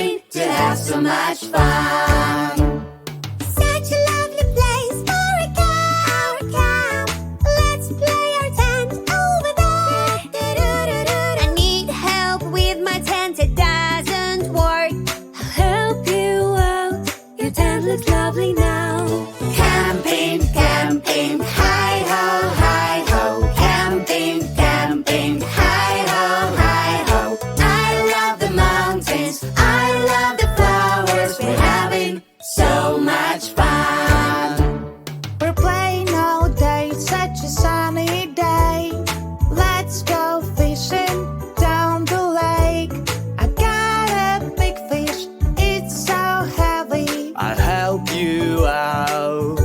going to have so much fun. Such a lovely place for a camp. Let's play our tent over there. I need help with my tent, it doesn't work. I'll help you out, your tent looks lovely now. Camping, camping, hi-ho, hi-ho. Camping, camping, hi-ho, hi-ho. I love the mountains, I love the flowers. We're having so much fun. We're playing all day, such a sunny day. Let's go fishing down the lake. I got a big fish, it's so heavy. I'll help you out.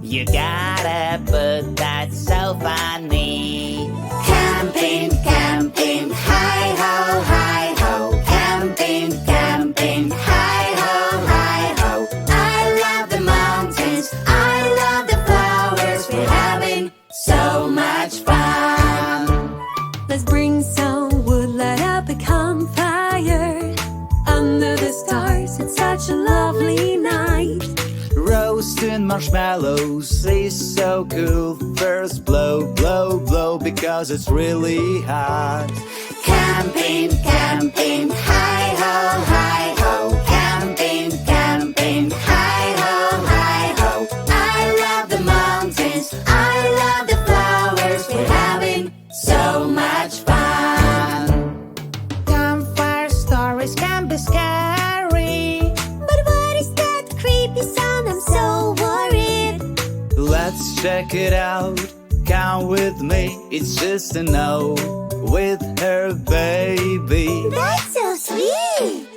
You got it, but that's so funny. Camping, camping, hi-ho, hi-ho. Camping, camping, hi-ho, hi-ho. I love the mountains, I love the flowers. We're having so much fun. Let's bring some wood, light up a campfire. Under the stars, it's such a lovely night. Roasting marshmallows is so cool. First blow, blow, blow, because it's really hot. Camping, camping, hi-ho, hi-ho. Camping, camping, hi-ho, hi-ho. I love the mountains, I love the flowers. We're having so much fun. Campfire stories can be scary. But what is that creepy sound? I'm so worried. Let's check it out. Come with me. It's just a no with her baby. That's so sweet.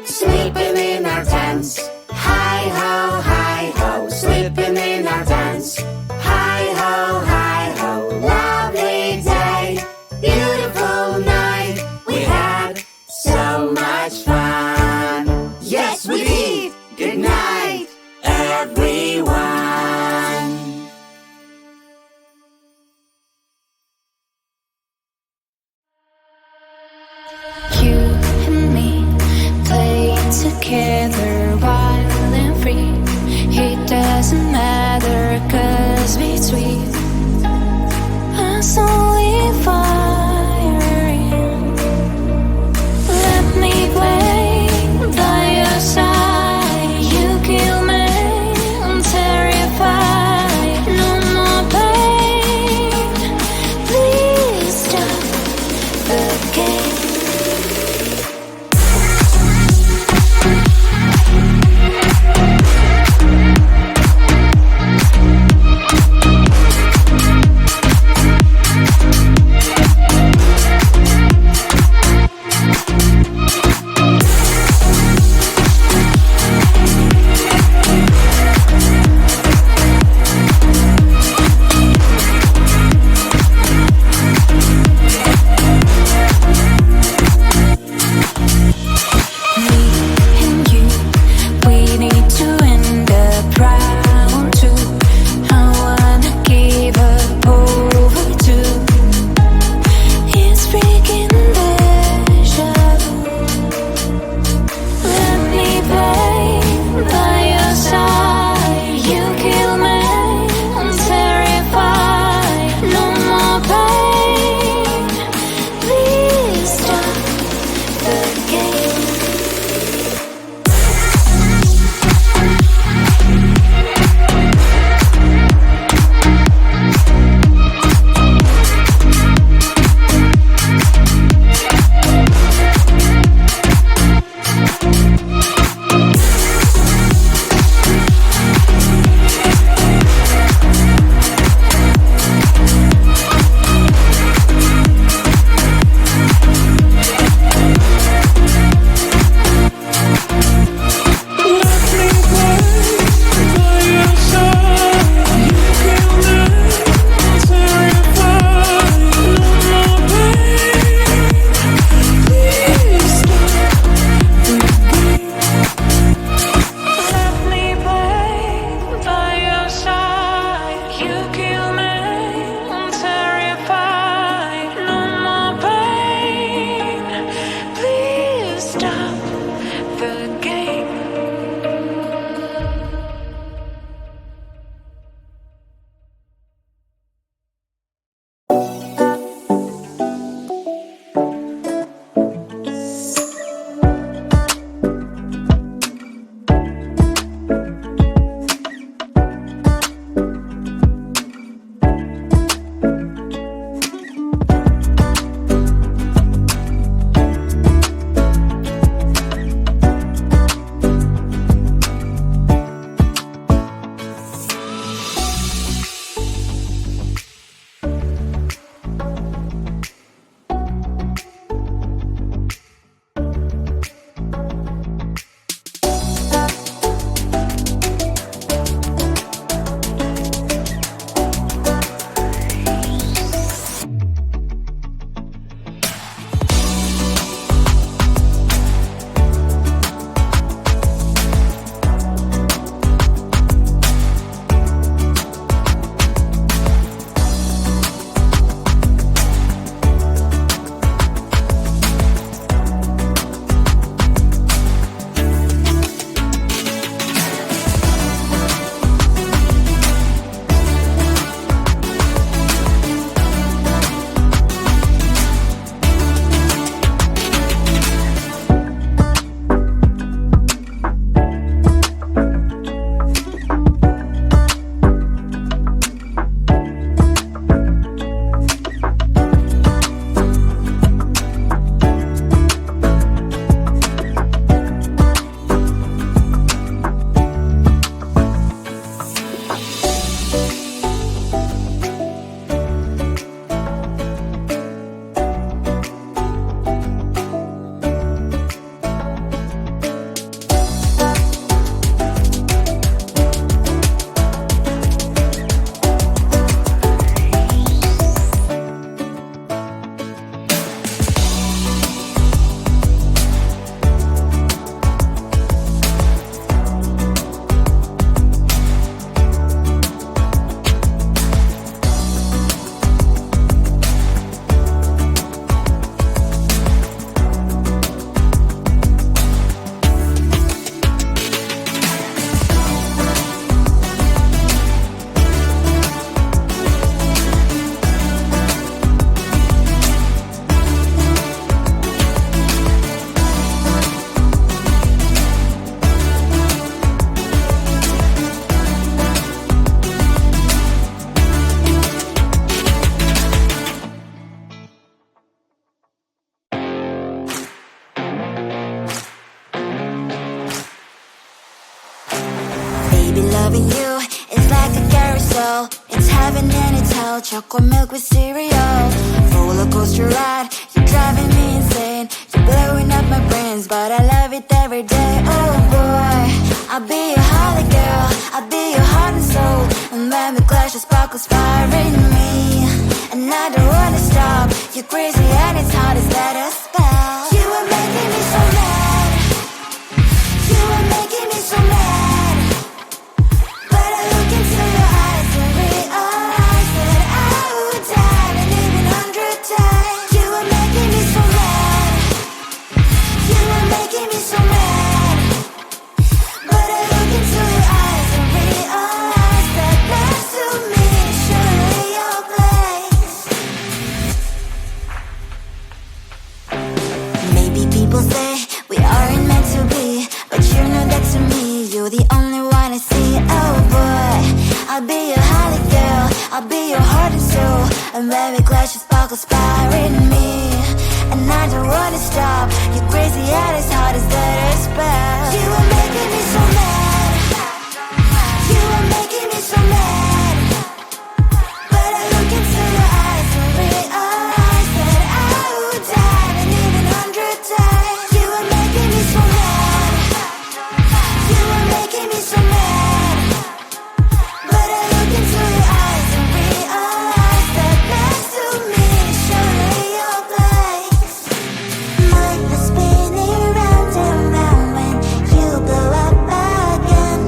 Sleeping in our tents, hi-ho, hi-ho. Sleeping in our tents, hi-ho, hi-ho. Lovely day, beautiful night. We had so much fun. Yes, we did. Good night, everyone. You and me play together wild and free. It doesn't matter, 'cause between us only firing. Let me play by your side. You kill me, I'm terrified. No more pain. Please stop the game. loving you is like a carousel. It's heaven and it's hell, chocolate milk with cereal. Roller coaster ride, you're driving me insane. You're blowing up my brains, but I love it every day. Oh boy, I'll be your holly girl, I'll be your heart and soul. And when we clash, the sparkles fire in me. And I don't wanna stop, you're crazy and it's hard as let us spell. You are making me so mad, you are making me so mad. But I look into your eyes and realize that I would die and even 100 times. You are making me so mad, you are making me so mad. But I look into your eyes and realize that next to me is surely your place. Maybe people say we aren't meant to be, but you know that to me, you're the only one I see. Oh boy, I'll be your holly girl, I'll be your heart and soul. And when we clash, the sparkles fire in me. And I don't wanna stop, you're crazy and as hard as that I spell. You are making me so mad, you are making me so mad. But I look into your eyes and realize that I would die and even 100 times. You are making me so mad, you are making me so mad. But I look into your eyes and realize that next to me is surely your place. Mind was spinning round and round when you blow up again.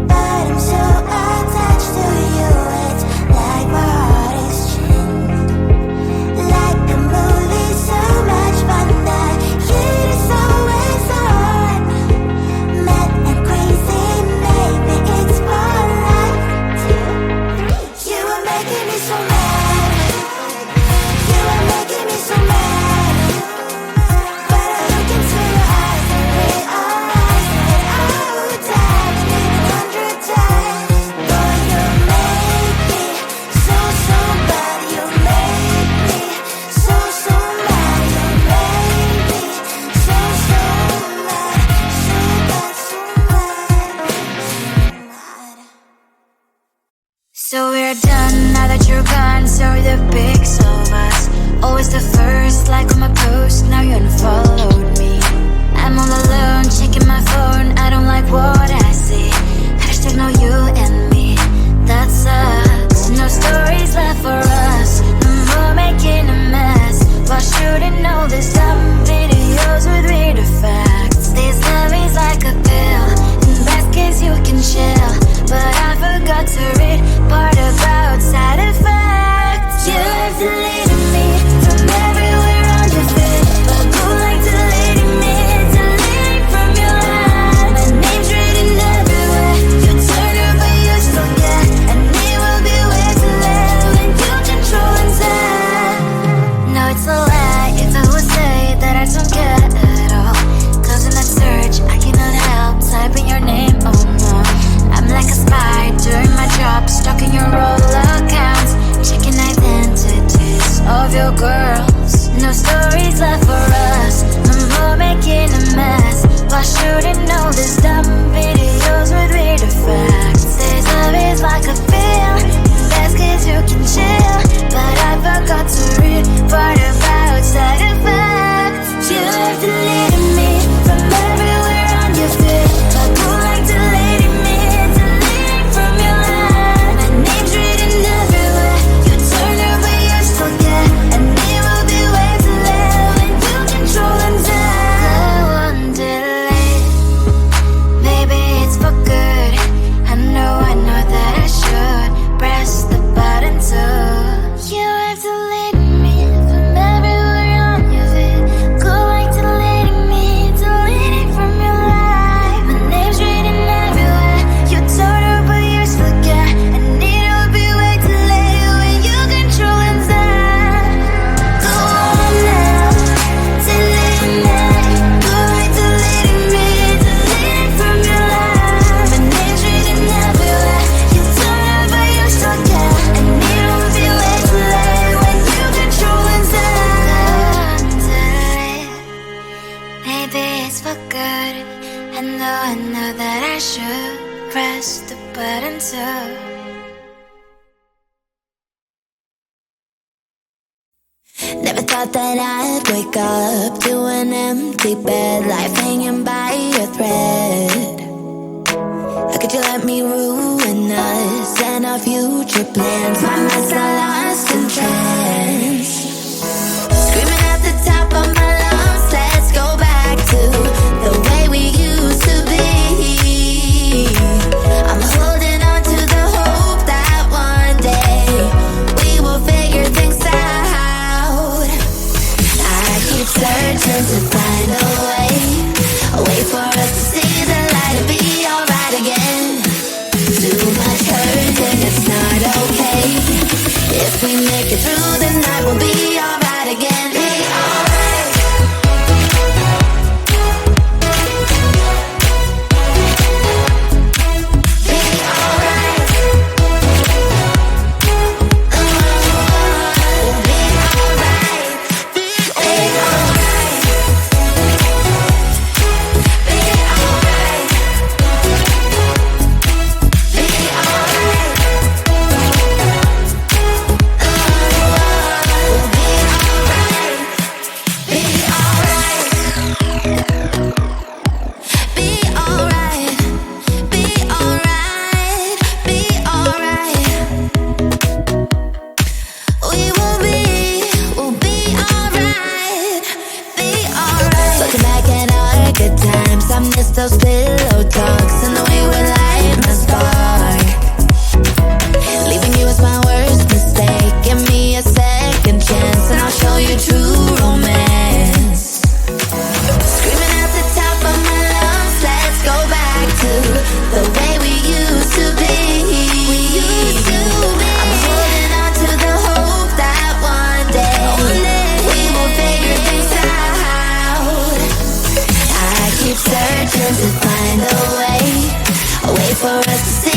But I'm so attached to you, it's like my heart is chained. Like a movie, so much fun that it is always on. Mad and crazy, maybe it's for life. 2, 3. You are making me so mad, you are making me so mad. But I look into your eyes and realize that I would die and even 100 times. Boy, you make me so, so bad. You make me so, so mad. You make me so, so mad. So bad, so mad, so mad. So we're done now that you're gone. Sorry the pics of us, always the first like on my post. Now you unfollowed me. I'm all alone checking my phone, I don't like what I see. Hashtag no you and me, that sucks. No stories left for us, no more making a mess. Why shouldn't all these dumb videos with weird facts? This love is like a pill, in best case you can chill. But I forgot to read part about side effects. You have deleted me from everywhere on your feed, but who like deleting me, deleting from your life? My name's written everywhere, you turn her but you still get. And it will be way too late when you control and say. No, it's a lie if I would say that I don't care at all. Closing that search, I cannot help typing your name, oh no. I'm like a spy doing my job, stalking your roll accounts, checking identities of your girls. No stories left for us, no more making a mess. Why shouldn't all these dumb videos with weird facts? This love is like a pill, in best case you can chill. But I forgot to read part about side effects. You have deleted me from everywhere on your feed, but who like deleting me, deleting from your life? My name's written everywhere, you turn her but you still get. And it will be way too late when you control and say. Go on, delete, maybe it's for good. I know that I should press the button too. You have deleted me from everywhere on your feed. Go like deleting me, deleting from your life. My name's written everywhere, you told her but you still get. And it'll be way too late when you control and say. Go on now, delete me. Go like deleting me, deleting from your life. My name's written everywhere, you told her but you still get. And it'll be way too late when you control and say. Maybe it's for good. I know that I should press the button too. Never thought that I'd wake up to an empty bed, life hanging by a thread. How could you let me ruin us and our future plans? My minds are lost in trance. Screaming at the top of my lungs, let's go back to the way we used to be. I'm holding on to the hope that one day we will figure things out. I keep searching to find a way for us to see the light and be alright again. Too much hurt and it's not okay. If we make it through the night, we'll be alright again. Be alright. Be alright. We'll be alright. Be alright. Be alright. Be alright. We'll be alright. Be alright. Be alright. Be alright. Be alright. We'll be alright. Be alright. Looking back at our good times, I miss those pillow talks and the way we light my spark. Leaving you was my worst mistake. Give me a second chance and I'll show you true romance. Screaming at the top of my lungs, let's go back to the way we used to be. I'm holding on to the hope that one day we will figure things out. I keep searching to find a way for us to